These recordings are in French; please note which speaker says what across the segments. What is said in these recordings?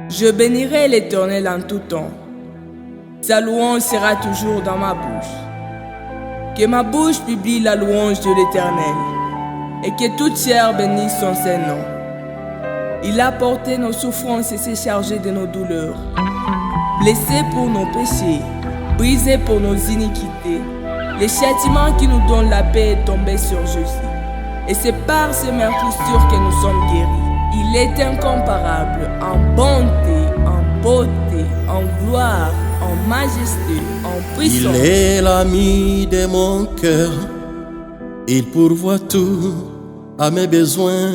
Speaker 1: Je bénirai l'Éternel en tout temps. Sa louange sera toujours dans ma bouche. Que ma bouche publie la louange de l'Éternel et que toute chair bénisse son Saint-Nom. Il a porté nos souffrances et s'est chargé de nos douleurs. Blessé pour nos péchés, brisé pour nos iniquités, le châtiment qui nous donne la paix est tombé sur Jésus. Et c'est par ses meurtrissures que nous sommes guéris. Il est incomparable en bonté, en beauté, en gloire, en majesté, en puissance.
Speaker 2: Il est l'ami de mon cœur. Il pourvoit tout à mes besoins.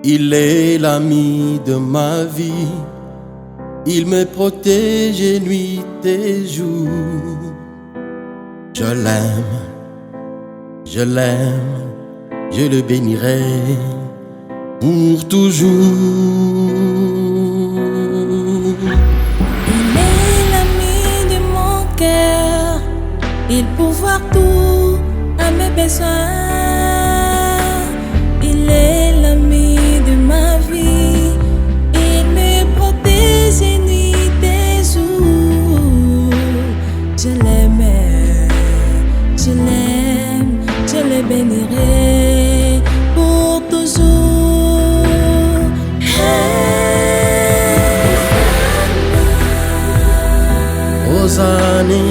Speaker 2: Il est l'ami de ma vie. Il me protège nuit et jour. Je l'aime, je le bénirai pour toujours.
Speaker 3: Il est l'ami de mon cœur. Il pourvoit tout à mes besoins. Il est l'ami de ma vie. Il me protège nuit et jour. Je l'aime, je le bénirai pour toujours.
Speaker 2: Hosanna,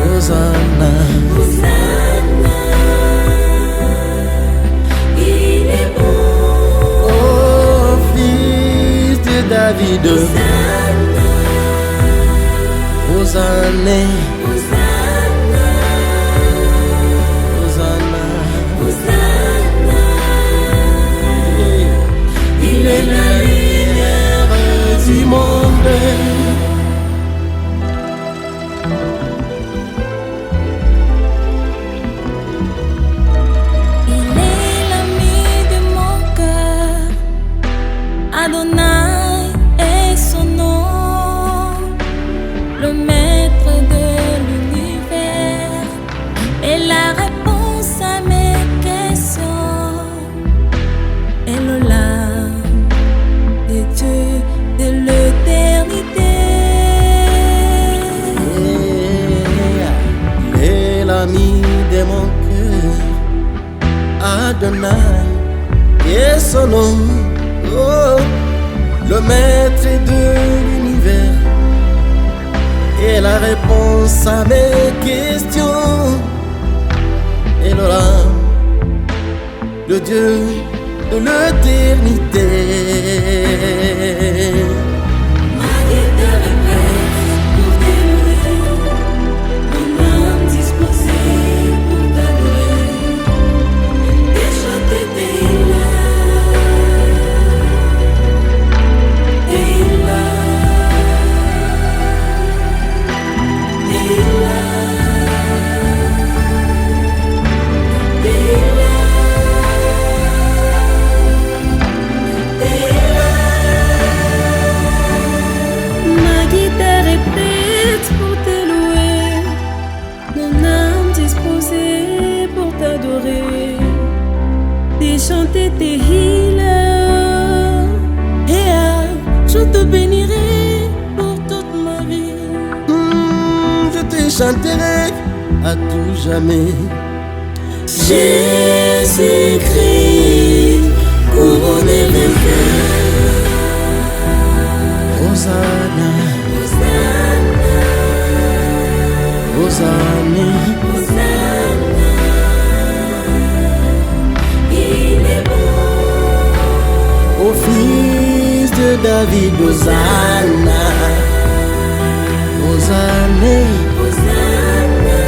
Speaker 2: Hosanna,
Speaker 3: Hosanna, il est bon.
Speaker 2: oh fils de David,
Speaker 3: Hosanna,
Speaker 2: Hosanna,
Speaker 3: Hosanna,
Speaker 2: Hosanna.
Speaker 3: Hosanna,
Speaker 2: Il est la lumière du monde.
Speaker 3: il est l'ami de mon cœur. Adonai est son nom, le maître de l'univers et la réponse à mes questions. Elola, de Dieu de l'éternité.
Speaker 2: Il est l'ami de mon cœur. Adonai est son nom. Oh, le maître de l'univers et la réponse à mes questions. Elohim, le Dieu de l'éternité.
Speaker 3: Ma guitare est prête pour t'élever, mon âme disposée pour t'adorer, et chanter tes Ma guitare est prête pour te louer, mon âme disposée pour t'adorer, et chanter tes healers. Et je te bénirai pour toute ma vie.
Speaker 2: Je te chanterai à tout jamais.
Speaker 3: Jésus-Christ, couronné vainqueur.
Speaker 2: Hosanna,
Speaker 3: Hosanna,
Speaker 2: Hosanna,
Speaker 3: Hosanna, il est bon.
Speaker 2: au fils de David, Hosanna, Hosanna,
Speaker 3: Hosanna,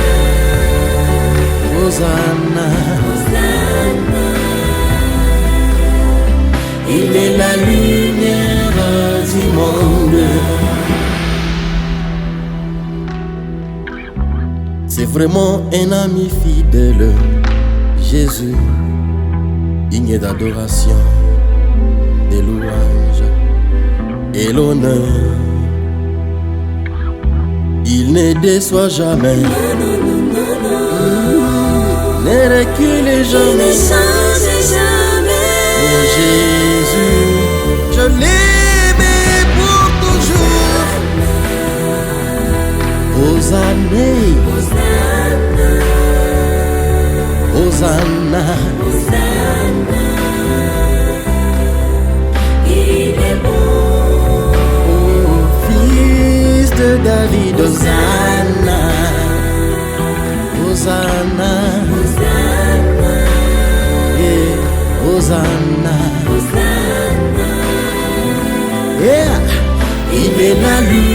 Speaker 2: Hosanna.
Speaker 3: Hosanna,
Speaker 2: Il est la lumière du monde. C'est vraiment un ami fidèle, Jésus, digne d'adoration, de louange et l'honneur. Il ne déçoit jamais, ne recule
Speaker 3: il ne
Speaker 2: jamais.
Speaker 3: change jamais.
Speaker 2: Yeah. Il est la lumière.